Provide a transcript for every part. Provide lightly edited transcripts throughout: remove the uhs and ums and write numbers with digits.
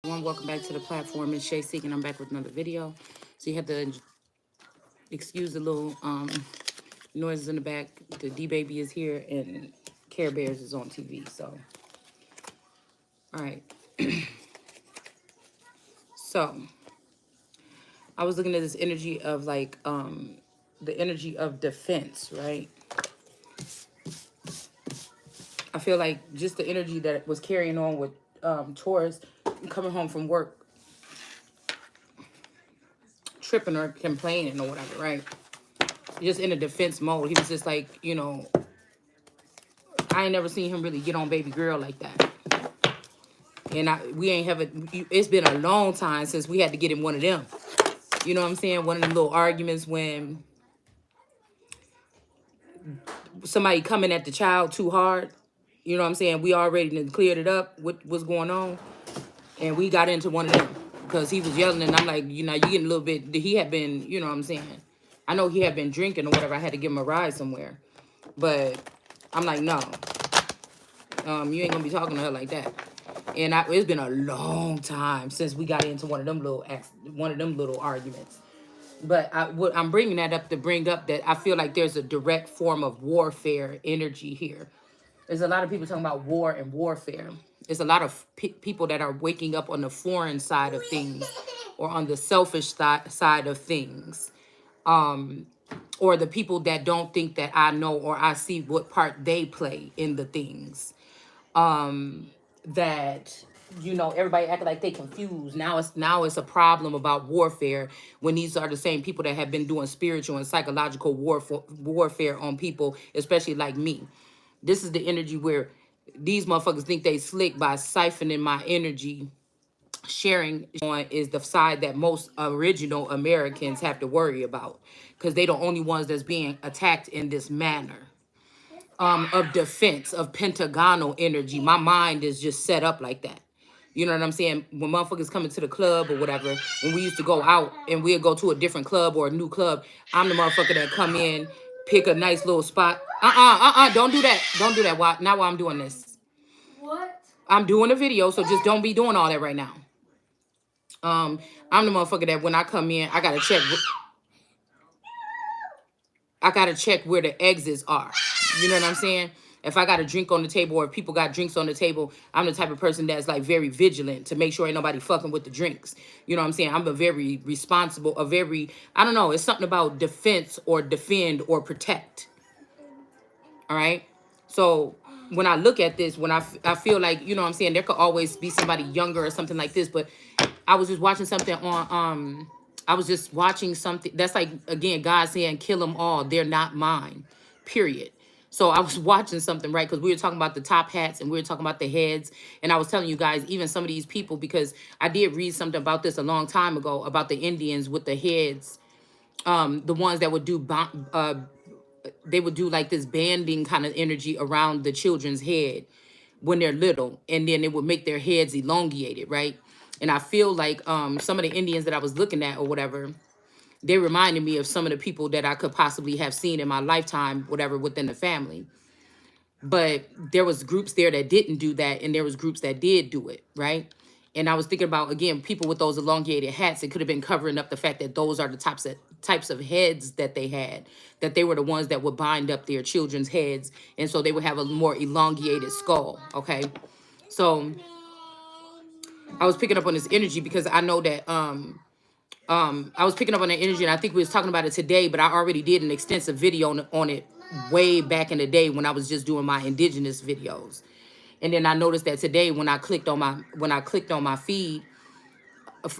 Everyone, welcome back to the platform. It's Shay Seek, and I'm back with another video. So you have to excuse the little noises in the back. The D baby is here, and Care Bears is on TV. So, all right. So I was looking at this energy of the energy of defense, right? I feel like just the energy that was carrying on with Taurus coming home from work, tripping or complaining or whatever, right? Just in a defense mode. He was just like, I ain't never seen him really get on baby girl like that. And we ain't have it's been a long time since we had to get in one of them. You know what I'm saying? One of them little arguments when somebody coming at the child too hard. You know what I'm saying? We already done cleared it up, what was going on. And we got into one of them because he was yelling, and I'm like, you getting a little bit, he had been, you know what I'm saying? I know he had been drinking or whatever. I had to give him a ride somewhere. But I'm like, no, you ain't gonna be talking to her like that. And it's been a long time since we got into one of them little arguments. But I'm bringing that up to bring up that I feel like there's a direct form of warfare energy here. There's a lot of people talking about war and warfare. There's a lot of people that are waking up on the foreign side of things or on the selfish side of things. Or the people that don't think that I know or I see what part they play in the things. That everybody acting like they confused. Now it's a problem about warfare when these are the same people that have been doing spiritual and psychological warfare on people, especially like me. This is the energy where these motherfuckers think they slick by siphoning my energy. Sharing on is the side that most original Americans have to worry about because they the only ones that's being attacked in this manner. Of defense, of pentagonal energy. My mind is just set up like that. You know what I'm saying? When motherfuckers come into the club or whatever, when we used to go out and we'd go to a different club or a new club, I'm the motherfucker that come in, pick a nice little spot. Don't do that. Don't do that. Why? Not while I'm doing this. What? I'm doing a video, so just don't be doing all that right now. I'm the motherfucker that when I come in, I gotta check where the exits are. You know what I'm saying? If I got a drink on the table or if people got drinks on the table, I'm the type of person that's like very vigilant to make sure ain't nobody fucking with the drinks. You know what I'm saying? I'm a very responsible, I don't know, it's something about defense or defend or protect. All right? So when I look at this, when I feel like, you know what I'm saying, there could always be somebody younger or something like this, but I was just watching something on I was just watching something that's like, again, God saying kill them all, they're not mine, period. So I was watching something, right? Because we were talking about the top hats and we were talking about the heads. And I was telling you guys, even some of these people, because I did read something about this a long time ago about the Indians with the heads, the ones that would do they would do like this banding kind of energy around the children's head when they're little, and then it would make their heads elongated, right? And I feel like some of the Indians that I was looking at or whatever, they reminded me of some of the people that I could possibly have seen in my lifetime, whatever, within the family. But there was groups there that didn't do that, and there was groups that did do it, right? And I was thinking about, again, people with those elongated hats. It could have been covering up the fact that those are the types of heads that they had, that they were the ones that would bind up their children's heads, and so they would have a more elongated skull. Okay, so I was picking up on this energy because I know that I was picking up on that energy, and I think we was talking about it today, but I already did an extensive video on it way back in the day when I was just doing my indigenous videos. And then I noticed that today when I clicked on my feed,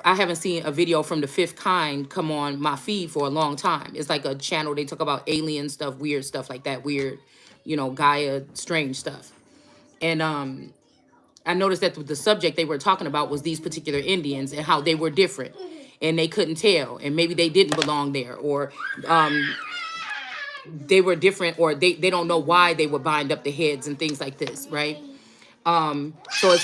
I haven't seen a video from the fifth kind come on my feed for a long time. It's like a channel, they talk about alien stuff, weird stuff like that, weird, Gaia, strange stuff. And I noticed that the subject they were talking about was these particular Indians and how they were different and they couldn't tell, and maybe they didn't belong there, or they were different, or they don't know why they would bind up the heads and things like this, right? So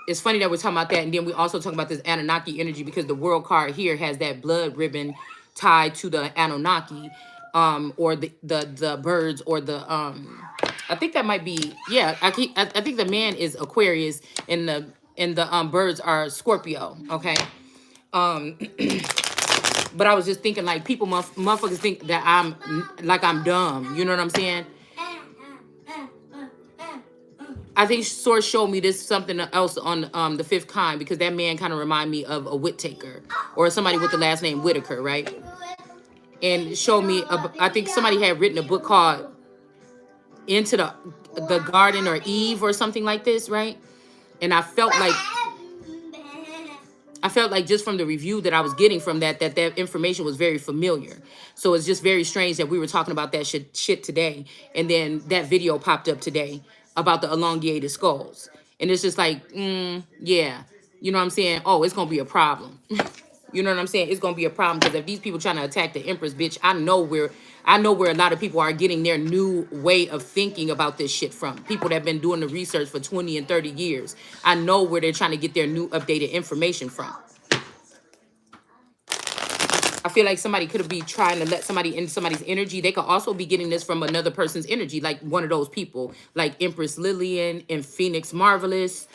it's funny that we're talking about that, and then we also talk about this Anunnaki energy because the world card here has that blood ribbon tied to the Anunnaki, or the birds, or I think that might be, yeah. I think the man is Aquarius, and and the birds are Scorpio. Okay. Um, but I was just thinking like people motherfuckers think that I'm dumb. You know what I'm saying? I think Source showed me this something else on the fifth kind, because that man kind of remind me of a Whittaker or somebody with the last name Whitaker, right? And showed me I think somebody had written a book called Into the Garden or Eve or something like this, right? And I felt like just from the review that I was getting from that information was very familiar. So it's just very strange that we were talking about that shit today, and then that video popped up today about the elongated skulls, and it's just like, yeah, you know what I'm saying? Oh, it's gonna be a problem. You know what I'm saying? It's gonna be a problem, because if these people trying to attack the Empress, bitch, I know where a lot of people are getting their new way of thinking about this shit from. People that have been doing the research for 20 and 30 years. I know where they're trying to get their new updated information from. I feel like somebody could be trying to let somebody in somebody's energy. They could also be getting this from another person's energy, like one of those people, like Empress Lillian and Phoenix Marvelous.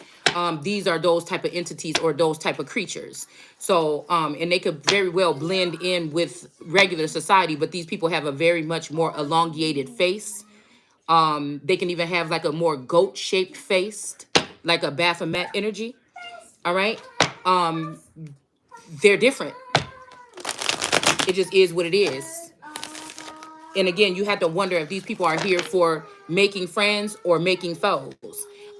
These are those type of entities or those type of creatures. So, and they could very well blend in with regular society, but these people have a very much more elongated face. They can even have like a more goat-shaped face, like a Baphomet energy. All right. They're different. It just is what it is. And again, you have to wonder if these people are here for making friends or making foes.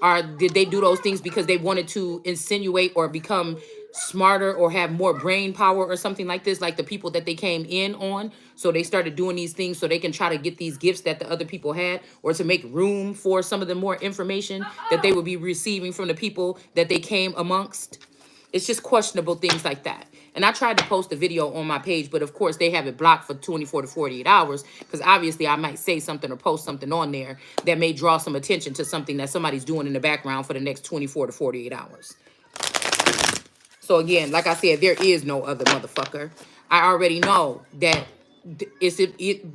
Or did they do those things because they wanted to insinuate or become smarter or have more brain power or something like this, like the people that they came in on? So they started doing these things so they can try to get these gifts that the other people had, or to make room for some of the more information that they would be receiving from the people that they came amongst. It's just questionable things like that. And I tried to post a video on my page, but of course they have it blocked for 24 to 48 hours, because obviously I might say something or post something on there that may draw some attention to something that somebody's doing in the background for the next 24 to 48 hours. So again, like I said, there is no other motherfucker. I already know that it's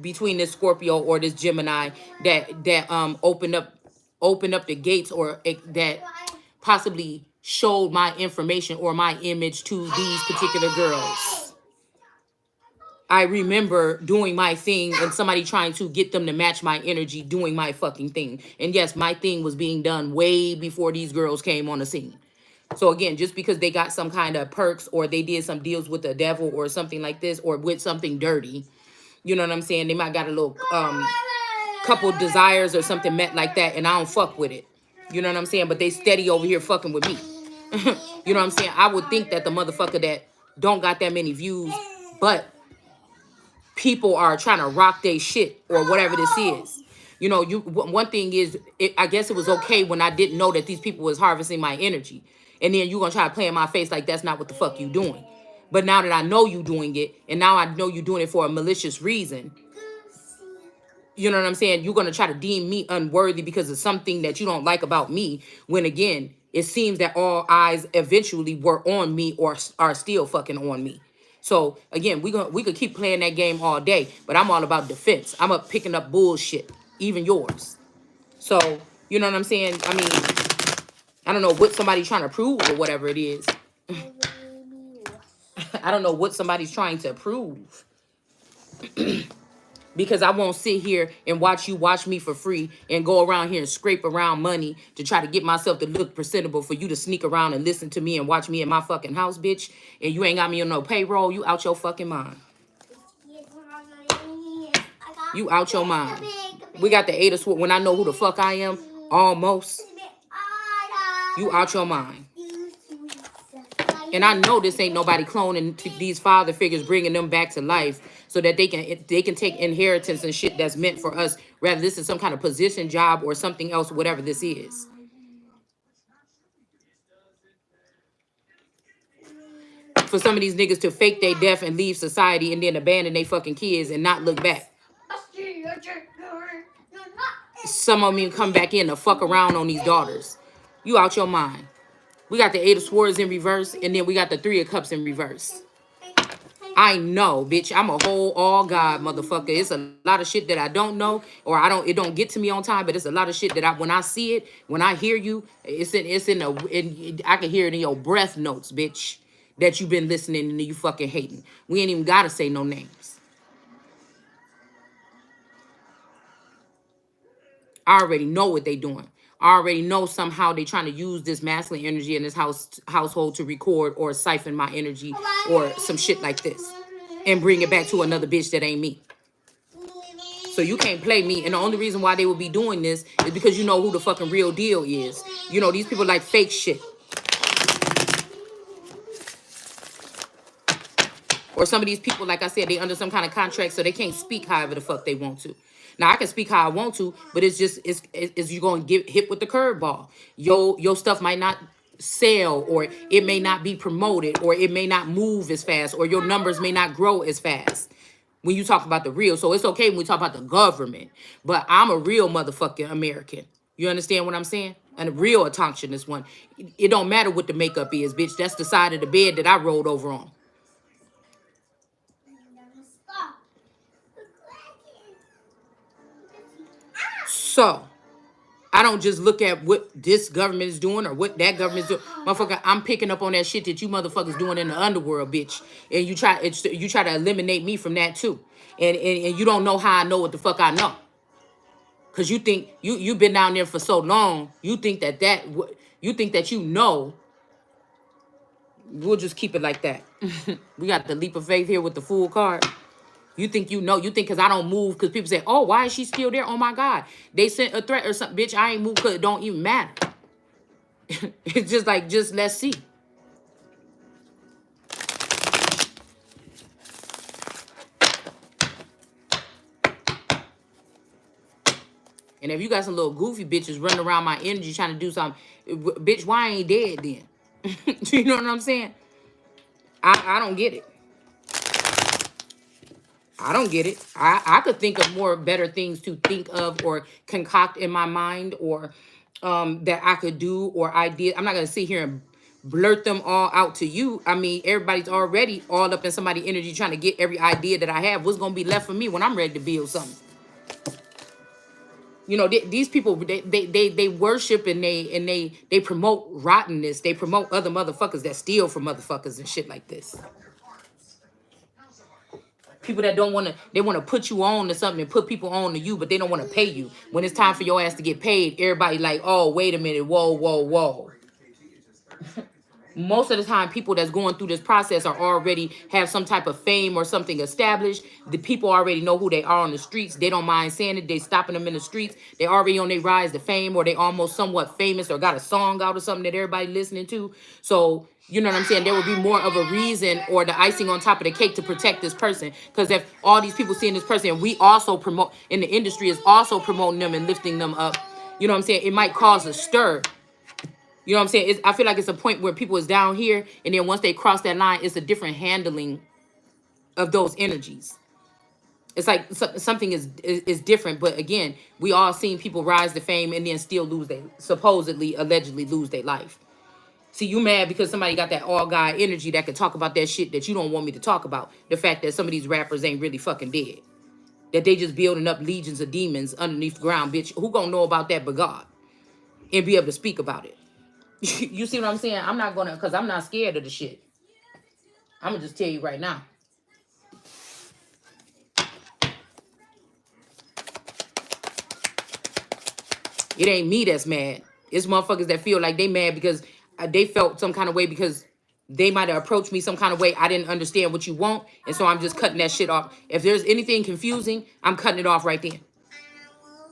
between this Scorpio or this Gemini that opened up the gates, or that possibly showed my information or my image to these particular girls. I remember doing my thing and somebody trying to get them to match my energy doing my fucking thing. And yes, my thing was being done way before these girls came on the scene. So again, just because they got some kind of perks or they did some deals with the devil or something like this, or with something dirty, you know what I'm saying? They might got a little couple desires or something met like that, and I don't fuck with it. You know what I'm saying? But they steady over here fucking with me. You know what I'm saying? I would think that the motherfucker that don't got that many views, but people are trying to rock their shit or whatever this is. You know, one thing is, I guess it was okay when I didn't know that these people was harvesting my energy. And then you gonna try to play in my face like that's not what the fuck you doing. But now that I know you doing it, and now I know you doing it for a malicious reason, you know what I'm saying? You're going to try to deem me unworthy because of something that you don't like about me. When again, it seems that all eyes eventually were on me or are still fucking on me. So again, we could keep playing that game all day, but I'm all about defense. I'm up picking up bullshit, even yours. So, you know what I'm saying? I mean, I don't know what somebody's trying to prove or whatever it is. I don't know what somebody's trying to prove. Because I won't sit here and watch you watch me for free and go around here and scrape around money to try to get myself to look presentable for you to sneak around and listen to me and watch me in my fucking house, bitch. And you ain't got me on no payroll. You out your fucking mind. You out your mind. We got the 8 of Swords. When I know who the fuck I am, almost. You out your mind. And I know this ain't nobody cloning these father figures, bringing them back to life so that they can take inheritance and shit that's meant for us. Rather, this is some kind of position, job, or something else, whatever this is. For some of these niggas to fake their death and leave society and then abandon their fucking kids and not look back. Some of them come back in to fuck around on these daughters. You out your mind. We got the 8 of Swords in reverse, and then we got the 3 of Cups in reverse. I know, bitch. I'm a whole all God motherfucker. It's a lot of shit that I don't know, or it don't get to me on time. But it's a lot of shit that when I see it, when I hear you, I can hear it in your breath notes, bitch. That you've been listening and you fucking hating. We ain't even gotta say no names. I already know what they doing. I already know somehow they trying to use this masculine energy in this household to record or siphon my energy or some shit like this and bring it back to another bitch that ain't me. So you can't play me. And the only reason why they would be doing this is because you know who the fucking real deal is. You know, these people like fake shit. Or some of these people, like I said, they under some kind of contract, so they can't speak however the fuck they want to. Now I can speak how I want to, but it's just it's you gonna get hit with the curveball. Your stuff might not sell, or it may not be promoted, or it may not move as fast, or your numbers may not grow as fast when you talk about the real. So it's okay when we talk about the government, but I'm a real motherfucking American. You understand what I'm saying? And a real autochthonous one. It don't matter what the makeup is, bitch. That's the side of the bed that I rolled over on. So I don't just look at what this government is doing or what that government is doing. Motherfucker, I'm picking up on that shit that you motherfuckers doing in the underworld, bitch. And you try to eliminate me from that too. And you don't know how I know what the fuck I know. Cause you think you've been down there for so long, you think that you know. We'll just keep it like that. We got the leap of faith here with the full card. You think you know, you think because I don't move, because people say, oh, why is she still there? Oh my God. They sent a threat or something. Bitch, I ain't moved because it don't even matter. It's just like, just let's see. And if you got some little goofy bitches running around my energy trying to do something, bitch, why I ain't dead then? You know what I'm saying? I don't get it. I don't get it. I could think of more better things to think of or concoct in my mind, or that I could do, or ideas. I'm not going to sit here and blurt them all out to you. I mean, everybody's already all up in somebody's energy trying to get every idea that I have. What's going to be left for me when I'm ready to build something? You know, these people, they worship and they promote rottenness. They promote other motherfuckers that steal from motherfuckers and shit like this. People that don't want to, they want to put you on to something and put people on to you, but they don't want to pay you. When it's time for your ass to get paid, everybody like, oh, wait a minute, whoa, whoa, whoa. Most of the time, people that's going through this process are already have some type of fame or something established. The people already know who they are on the streets. They don't mind saying it. They stopping them in the streets. They already on their rise to fame, or they almost somewhat famous, or got a song out or something that everybody listening to. So, you know what I'm saying? There would be more of a reason or the icing on top of the cake to protect this person. Because if all these people seeing this person, and we also promote in the industry is also promoting them and lifting them up, you know what I'm saying? It might cause a stir. You know what I'm saying? I feel like it's a point where people is down here, and then once they cross that line, it's a different handling of those energies. It's like something is different. But again, we all seen people rise to fame and then still lose their, supposedly, allegedly lose their life. See, you mad because somebody got that all guy energy that can talk about that shit that you don't want me to talk about. The fact that some of these rappers ain't really fucking dead. That they just building up legions of demons underneath the ground, bitch. Who gonna know about that but God? And be able to speak about it. You see what I'm saying? I'm not gonna, because I'm not scared of the shit. I'm gonna just tell you right now. It ain't me that's mad. It's motherfuckers that feel like they mad because they felt some kind of way because they might have approached me some kind of way. I didn't understand what you want, and so I'm just cutting that shit off. If there's anything confusing, I'm cutting it off right then.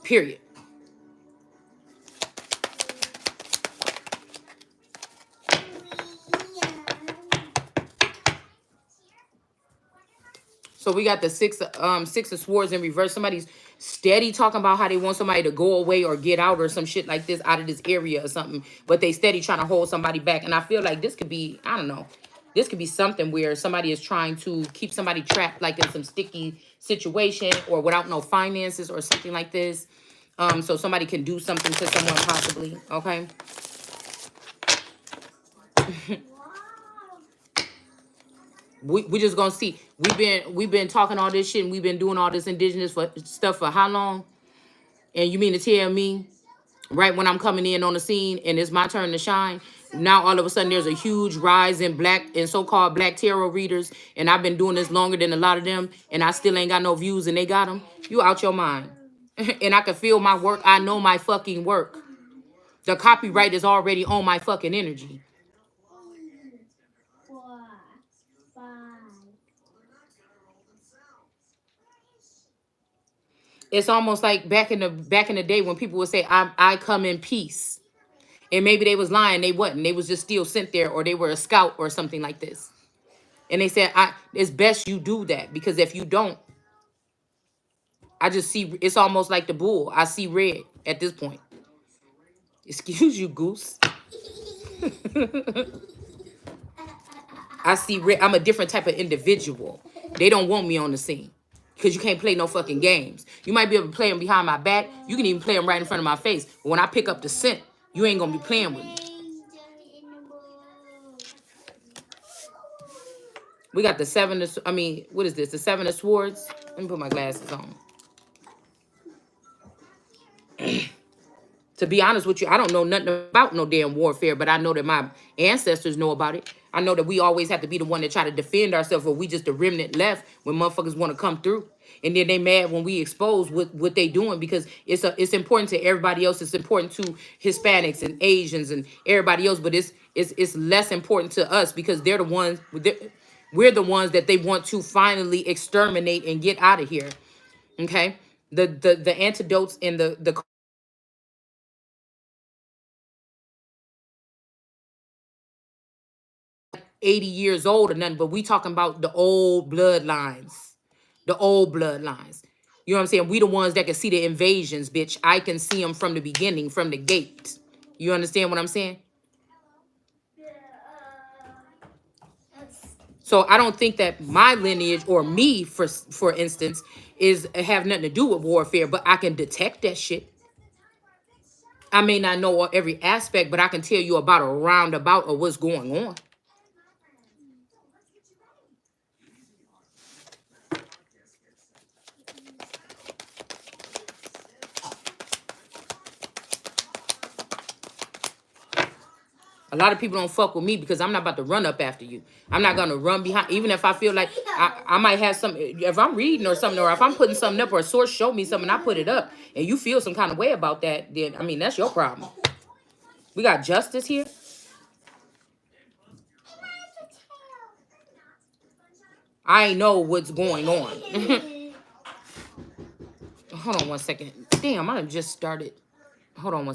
Period. So we got the six of swords in reverse. Somebody's steady talking about how they want somebody to go away or get out or some shit like this out of this area or something, but they steady trying to hold somebody back. And I feel like this could be, I don't know, this could be something where somebody is trying to keep somebody trapped like in some sticky situation or without no finances or something like this. So somebody can do something to someone possibly, okay? We just gonna see. We've been talking all this shit and we've been doing all this indigenous stuff for how long? And you mean to tell me, right when I'm coming in on the scene and it's my turn to shine, now all of a sudden there's a huge rise in black and so-called black tarot readers, and I've been doing this longer than a lot of them, and I still ain't got no views and they got them? You out your mind. And I can feel my work. I know my fucking work. The copyright is already on my fucking energy. It's almost like back in the day when people would say, I come in peace. And maybe they was lying, they wasn't. They was just still sent there, or they were a scout or something like this. And they said, it's best you do that, because if you don't, I just see, it's almost like the bull. I see red at this point. Excuse you, goose. I see red. I'm a different type of individual. They don't want me on the scene because you can't play no fucking games. You might be able to play them behind my back. You can even play them right in front of my face. But when I pick up the scent, you ain't going to be playing with me. We got the seven of, what is this? The seven of swords. Let me put my glasses on. To be honest with you, I don't know nothing about no damn warfare, but I know that my ancestors know about it. I know that we always have to be the one that try to defend ourselves, or we just the remnant left when motherfuckers want to come through. And then they mad when we expose what they doing, because it's important to everybody else. It's important to Hispanics and Asians and everybody else, but it's less important to us because they're the ones, we're the ones that they want to finally exterminate and get out of here. Okay? The antidotes and the 80 years old or nothing, but we talking about the old bloodlines. The old bloodlines. You know what I'm saying? We the ones that can see the invasions, bitch. I can see them from the beginning, from the gate. You understand what I'm saying? So I don't think that my lineage or me, for instance, is have nothing to do with warfare, but I can detect that shit. I may not know every aspect, but I can tell you about a roundabout of what's going on. A lot of people don't fuck with me because I'm not about to run up after you. I'm not going to run behind. Even if I feel like I might have some, if I'm reading or something, or if I'm putting something up or a source show me something, I put it up, and you feel some kind of way about that, then, that's your problem. We got justice here. I know what's going on. Hold on one second. Damn, I done just started. Hold on one second.